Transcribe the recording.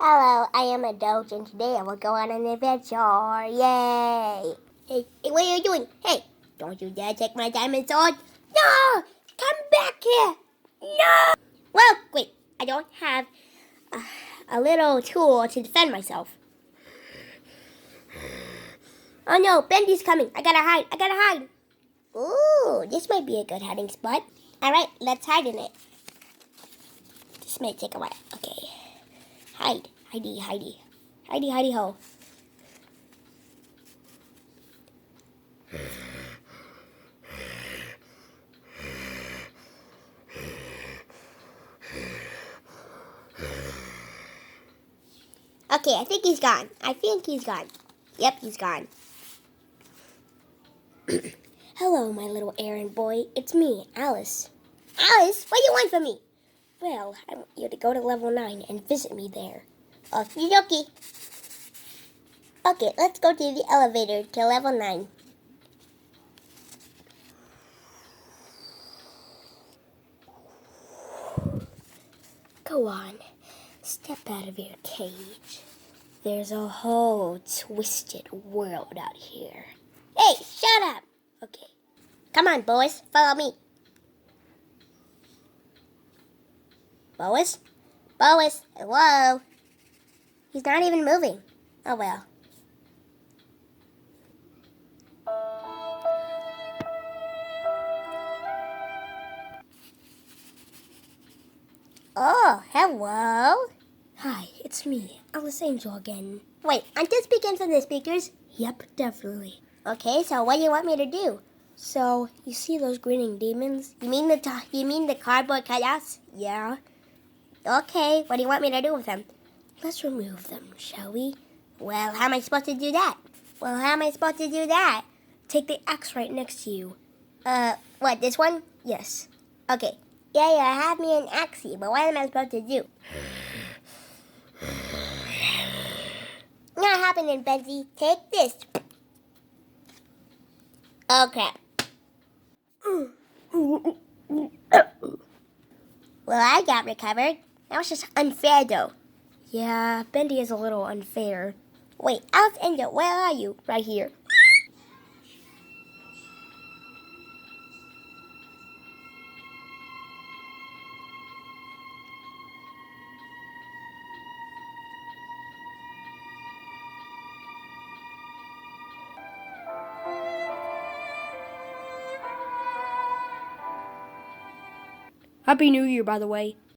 Hello, I am adult and today I will go on an adventure. Yay! Hey, what are you doing? Hey, don't you dare take my diamond sword. No! Come back here! No! Well, wait, I don't have a little tool to defend myself. Oh no, Bendy's coming. I gotta hide. Ooh, this might be a good hiding spot. Alright, let's hide in it. This may take a while. Okay. Hide. Hidey ho. Okay, I think he's gone. Yep, he's gone. Hello, my little errand boy. It's me, Alice. Alice, what do you want from me? Well, I want you to go to level 9 and visit me there. Okie dokie. Okay, let's go to the elevator to level 9. Go on. Step out of your cage. There's a whole twisted world out here. Hey, shut up! Okay. Come on, boys. Follow me. Boas? Hello? He's not even moving. Oh, well. Oh, hello. Hi, it's me, Alice Angel again. Wait, aren't you speaking from the speakers? Yep, definitely. Okay, so what do you want me to do? So, you see those grinning demons? You mean the cardboard cutouts? Yeah. Okay, what do you want me to do with them? Let's remove them, shall we? Well, how am I supposed to do that? Take the axe right next to you. What, this one? Yes. Okay. Yeah, have me an axe, but what am I supposed to do? Not happening, Bendy. Take this. Oh, crap. Well, I got recovered. That was just unfair, though. Yeah, Bendy is a little unfair. Wait, Alice Angel, where are you? Right here. Happy New Year, by the way.